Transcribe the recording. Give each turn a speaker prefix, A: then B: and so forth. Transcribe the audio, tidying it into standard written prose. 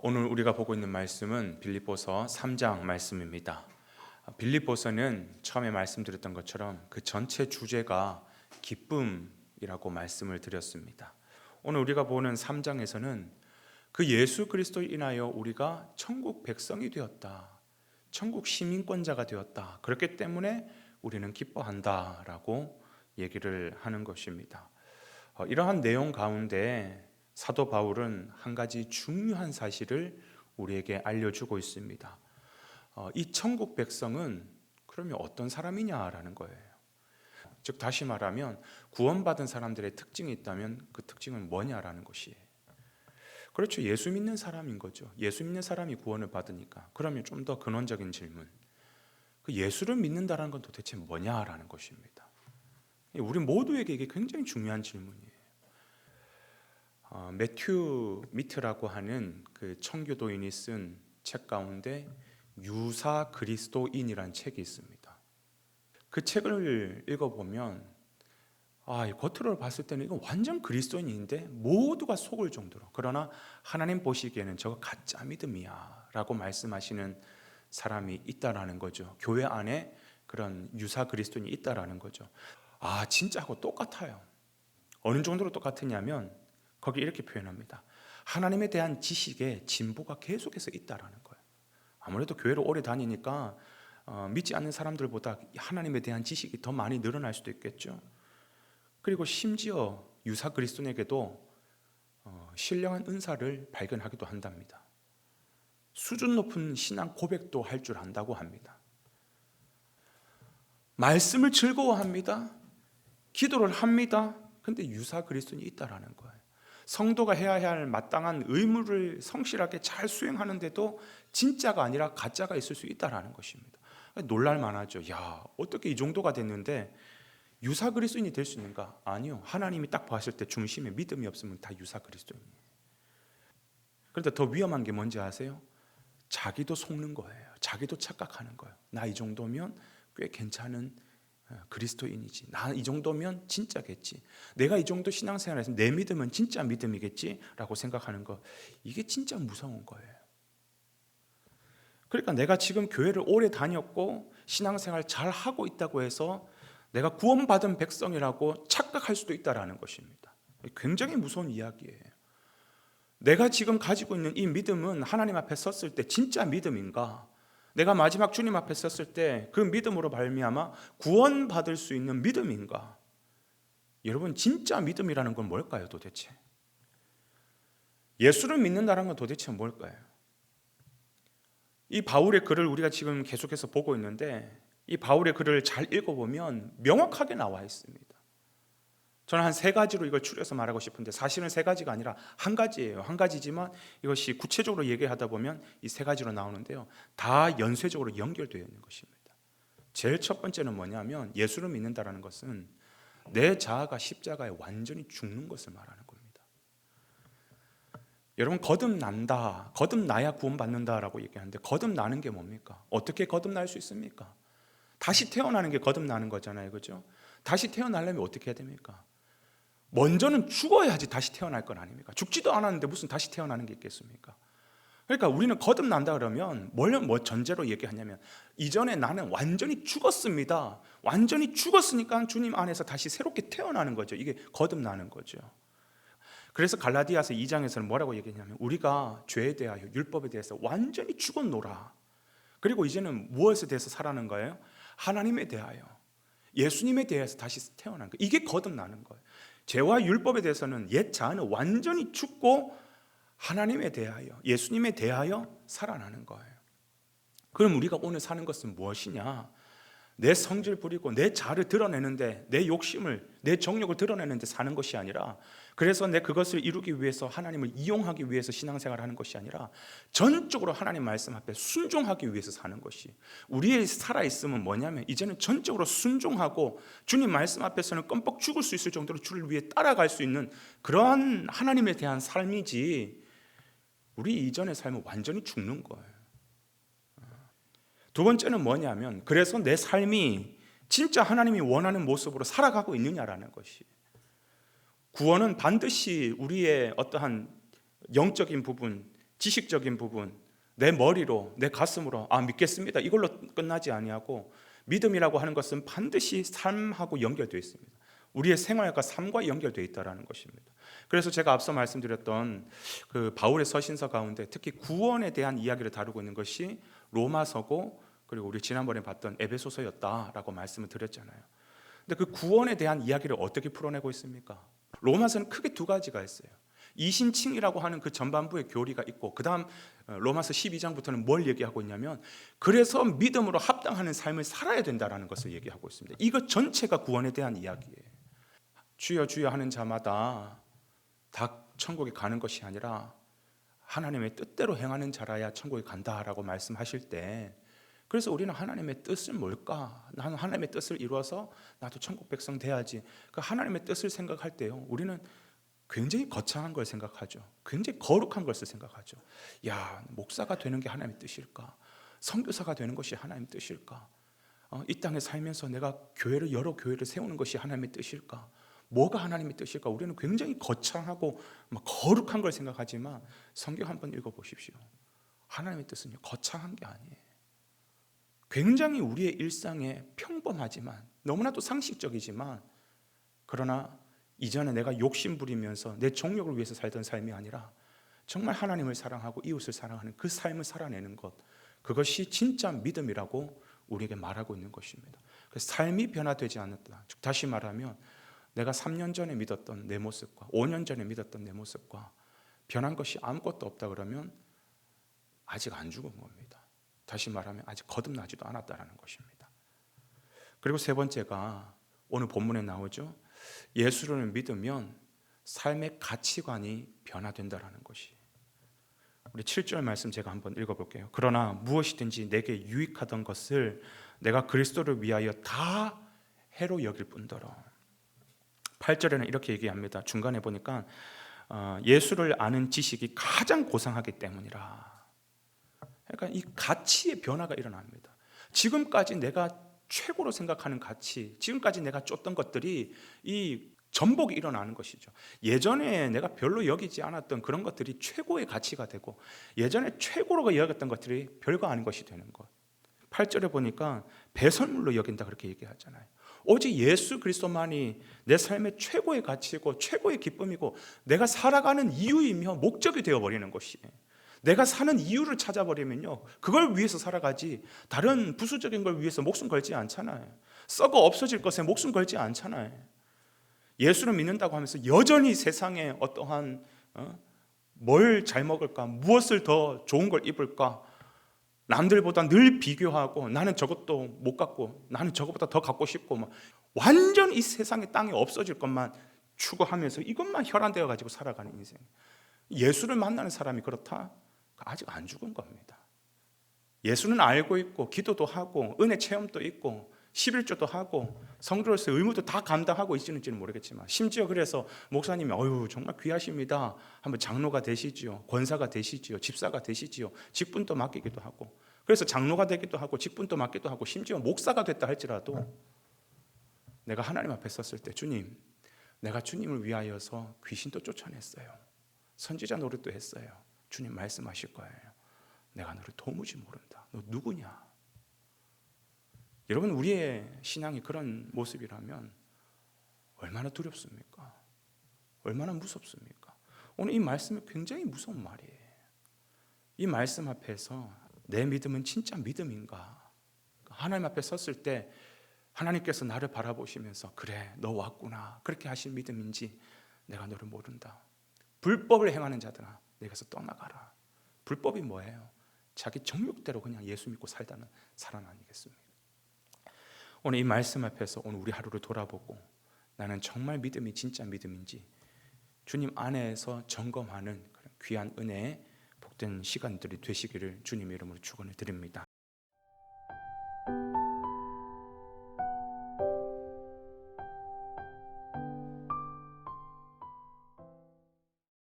A: 오늘 우리가 보고 있는 말씀은 빌립보서 3장 말씀입니다. 빌립보서는 처음에 말씀드렸던 것처럼 그 전체 주제가 기쁨이라고 말씀을 드렸습니다. 오늘 우리가 보는 3장에서는 그 예수 그리스도로 인하여 우리가 천국 백성이 되었다, 천국 시민권자가 되었다, 그렇기 때문에 우리는 기뻐한다라고 얘기를 하는 것입니다. 이러한 내용 가운데 사도 바울은 한 가지 중요한 사실을 우리에게 알려주고 있습니다. 이 천국 백성은 그러면 어떤 사람이냐라는 거예요. 즉 다시 말하면 구원받은 사람들의 특징이 있다면 그 특징은 뭐냐라는 것이에요. 그렇죠, 예수 믿는 사람인 거죠. 예수 믿는 사람이 구원을 받으니까. 그러면 좀 더 근원적인 질문, 그 예수를 믿는다는 건 도대체 뭐냐라는 것입니다. 우리 모두에게 이게 굉장히 중요한 질문이에요. 매튜 미트라고 하는 그 청교도인이 쓴 책 가운데 유사 그리스도인이라는 책이 있습니다. 그 책을 읽어보면 겉으로 봤을 때는 이건 완전 그리스도인인데 모두가 속을 정도로, 그러나 하나님 보시기에는 저거 가짜 믿음이야 라고 말씀하시는 사람이 있다라는 거죠. 교회 안에 그런 유사 그리스도인이 있다라는 거죠. 진짜하고 똑같아요. 어느 정도로 똑같으냐면 거기 이렇게 표현합니다. 하나님에 대한 지식에 진보가 계속해서 있다라는 거예요. 아무래도 교회를 오래 다니니까 믿지 않는 사람들보다 하나님에 대한 지식이 더 많이 늘어날 수도 있겠죠. 그리고 심지어 유사 그리스도인에게도 신령한 은사를 발견하기도 한답니다. 수준 높은 신앙 고백도 할 줄 안다고 합니다. 말씀을 즐거워합니다. 기도를 합니다. 근데 유사 그리스도인이 있다라는 거예요. 성도가 해야 할 마땅한 의무를 성실하게 잘 수행하는데도 진짜가 아니라 가짜가 있을 수 있다라는 것입니다. 놀랄 만하죠. 어떻게 이 정도가 됐는데 유사 그리스도인이 될 수 있는가? 아니요. 하나님이 딱 봤을 때 중심에 믿음이 없으면 다 유사 그리스도인이에요. 그런데 더 위험한 게 뭔지 아세요? 자기도 속는 거예요. 자기도 착각하는 거예요. 나 이 정도면 꽤 괜찮은 그리스도인이지. 나 이 정도면 진짜겠지. 내가 이 정도 신앙생활에서 내 믿음은 진짜 믿음이겠지 라고 생각하는 거, 이게 진짜 무서운 거예요. 그러니까 내가 지금 교회를 오래 다녔고 신앙생활 잘 하고 있다고 해서 내가 구원받은 백성이라고 착각할 수도 있다는 것입니다. 굉장히 무서운 이야기예요. 내가 지금 가지고 있는 이 믿음은 하나님 앞에 섰을 때 진짜 믿음인가? 내가 마지막 주님 앞에 섰을 때 그 믿음으로 말미암아 구원받을 수 있는 믿음인가? 여러분, 진짜 믿음이라는 건 뭘까요 도대체? 예수를 믿는다는 건 도대체 뭘까요? 이 바울의 글을 우리가 지금 계속해서 보고 있는데 이 바울의 글을 잘 읽어보면 명확하게 나와 있습니다. 저는 한 3가지로 이걸 추려서 말하고 싶은데 사실은 3가지가 아니라 한 가지예요. 한 가지지만 이것이 구체적으로 얘기하다 보면 이 3가지로 나오는데요, 다 연쇄적으로 연결되어 있는 것입니다. 제일 첫 번째는 뭐냐면 예수를 믿는다는 것은 내 자아가 십자가에 완전히 죽는 것을 말하는 겁니다. 여러분, 거듭난다, 거듭나야 구원받는다라고 얘기하는데 거듭나는 게 뭡니까? 어떻게 거듭날 수 있습니까? 다시 태어나는 게 거듭나는 거잖아요, 그렇죠? 다시 태어나려면 어떻게 해야 됩니까? 먼저는 죽어야지 다시 태어날 건 아닙니까? 죽지도 않았는데 무슨 다시 태어나는 게 있겠습니까? 그러니까 우리는 거듭난다 그러면 뭐 전제로 얘기하냐면 이전에 나는 완전히 죽었습니다. 완전히 죽었으니까 주님 안에서 다시 새롭게 태어나는 거죠. 이게 거듭나는 거죠. 그래서 갈라디아서 2장에서는 뭐라고 얘기하냐면 우리가 죄에 대하여 율법에 대해서 완전히 죽었노라. 그리고 이제는 무엇에 대해서 살아가는 거예요? 하나님에 대하여, 예수님에 대해서 다시 태어난 거예요. 이게 거듭나는 거예요. 죄와 율법에 대해서는 옛 자아는 완전히 죽고 하나님에 대하여, 예수님에 대하여 살아나는 거예요. 그럼 우리가 오늘 사는 것은 무엇이냐? 내 성질 부리고 내 자아를 드러내는데, 내 욕심을, 내 정욕을 드러내는데 사는 것이 아니라, 그래서 내 그것을 이루기 위해서 하나님을 이용하기 위해서 신앙생활을 하는 것이 아니라 전적으로 하나님 말씀 앞에 순종하기 위해서 사는 것이, 우리의 살아있음은 뭐냐면 이제는 전적으로 순종하고 주님 말씀 앞에서는 껌뻑 죽을 수 있을 정도로 주를 위해 따라갈 수 있는 그러한 하나님에 대한 삶이지, 우리 이전의 삶은 완전히 죽는 거예요. 두 번째는 뭐냐면, 그래서 내 삶이 진짜 하나님이 원하는 모습으로 살아가고 있느냐라는 것이. 구원은 반드시 우리의 어떠한 영적인 부분, 지식적인 부분, 내 머리로, 내 가슴으로 믿겠습니다, 이걸로 끝나지 아니하고 믿음이라고 하는 것은 반드시 삶하고 연결되어 있습니다. 우리의 생활과 삶과 연결되어 있다는 것입니다. 그래서 제가 앞서 말씀드렸던 그 바울의 서신서 가운데 특히 구원에 대한 이야기를 다루고 있는 것이 로마서고, 그리고 우리 지난번에 봤던 에베소서였다라고 말씀을 드렸잖아요. 근데 그 구원에 대한 이야기를 어떻게 풀어내고 있습니까? 로마서는 크게 두 가지가 있어요. 이신칭이라고 하는 그 전반부의 교리가 있고, 그 다음 로마서 12장부터는 뭘 얘기하고 있냐면, 그래서 믿음으로 합당하는 삶을 살아야 된다는 것을 얘기하고 있습니다. 이것 전체가 구원에 대한 이야기예요. 주여 주여 하는 자마다 다 천국에 가는 것이 아니라 하나님의 뜻대로 행하는 자라야 천국에 간다라고 말씀하실 때, 그래서 우리는 하나님의 뜻은 뭘까? 나는 하나님의 뜻을 이루어서 나도 천국 백성 돼야지. 그 하나님의 뜻을 생각할 때요, 우리는 굉장히 거창한 걸 생각하죠. 굉장히 거룩한 것을 생각하죠. 야, 목사가 되는 게 하나님의 뜻일까? 선교사가 되는 것이 하나님의 뜻일까? 이 땅에 살면서 내가 여러 교회를 세우는 것이 하나님의 뜻일까? 뭐가 하나님의 뜻일까? 우리는 굉장히 거창하고 거룩한 걸 생각하지만 성경 한번 읽어보십시오. 하나님의 뜻은요, 거창한 게 아니에요. 굉장히 우리의 일상에 평범하지만, 너무나도 상식적이지만, 그러나 이전에 내가 욕심 부리면서 내 정욕을 위해서 살던 삶이 아니라 정말 하나님을 사랑하고 이웃을 사랑하는 그 삶을 살아내는 것, 그것이 진짜 믿음이라고 우리에게 말하고 있는 것입니다. 그래서 삶이 변화되지 않았다. 즉 다시 말하면 내가 3년 전에 믿었던 내 모습과 5년 전에 믿었던 내 모습과 변한 것이 아무것도 없다 그러면 아직 안 죽은 겁니다. 다시 말하면 아직 거듭나지도 않았다는 것입니다. 그리고 세 번째가 오늘 본문에 나오죠. 예수를 믿으면 삶의 가치관이 변화된다는 것이. 우리 7절 말씀 제가 한번 읽어볼게요. 그러나 무엇이든지 내게 유익하던 것을 내가 그리스도를 위하여 다 해로 여길 뿐더러. 8절에는 이렇게 얘기합니다. 중간에 보니까 예수를 아는 지식이 가장 고상하기 때문이라. 그러니까 이 가치의 변화가 일어납니다. 지금까지 내가 최고로 생각하는 가치, 지금까지 내가 쫓던 것들이 이 전복이 일어나는 것이죠. 예전에 내가 별로 여기지 않았던 그런 것들이 최고의 가치가 되고, 예전에 최고로 여겼던 것들이 별거 아닌 것이 되는 것. 8절에 보니까 배설물로 여긴다 그렇게 얘기하잖아요. 오직 예수 그리스도만이 내 삶의 최고의 가치고 최고의 기쁨이고 내가 살아가는 이유이며 목적이 되어버리는 것이에요. 내가 사는 이유를 찾아버리면요, 그걸 위해서 살아가지 다른 부수적인 걸 위해서 목숨 걸지 않잖아요. 썩어 없어질 것에 목숨 걸지 않잖아요. 예수를 믿는다고 하면서 여전히 세상에 어떠한 뭘 잘 먹을까, 무엇을 더 좋은 걸 입을까, 남들보다 늘 비교하고 나는 저것도 못 갖고 나는 저것보다 더 갖고 싶고 완전 이 세상의 땅에 없어질 것만 추구하면서 이것만 혈안되어 가지고 살아가는 인생. 예수를 만나는 사람이 그렇다? 아직 안 죽은 겁니다. 예수는 알고 있고 기도도 하고 은혜 체험도 있고 11조도 하고 성도로서의 의무도 다 감당하고 있는지는 모르겠지만, 심지어 그래서 목사님이 어휴 정말 귀하십니다, 한번 장로가 되시지요, 권사가 되시지요, 집사가 되시지요, 직분도 맡기기도 하고, 그래서 장로가 되기도 하고 직분도 맡기도 하고 심지어 목사가 됐다 할지라도 내가 하나님 앞에 섰을 때, 주님, 내가 주님을 위하여서 귀신도 쫓아냈어요, 선지자 노릇도 했어요, 주님 말씀하실 거예요, 내가 너를 도무지 모른다, 너 누구냐? 여러분, 우리의 신앙이 그런 모습이라면 얼마나 두렵습니까? 얼마나 무섭습니까? 오늘 이 말씀이 굉장히 무서운 말이에요. 이 말씀 앞에서 내 믿음은 진짜 믿음인가? 하나님 앞에 섰을 때 하나님께서 나를 바라보시면서 그래 너 왔구나 그렇게 하신 믿음인지, 내가 너를 모른다, 불법을 행하는 자들아 내게서 떠나가라. 불법이 뭐예요? 자기 정욕대로 그냥 예수 믿고 살다는 사람 아니겠습니까? 오늘 이 말씀 앞에서 오늘 우리 하루를 돌아보고 나는 정말 믿음이 진짜 믿음인지 주님 안에서 점검하는 그런 귀한 은혜의 복된 시간들이 되시기를 주님의 이름으로 축원을 드립니다.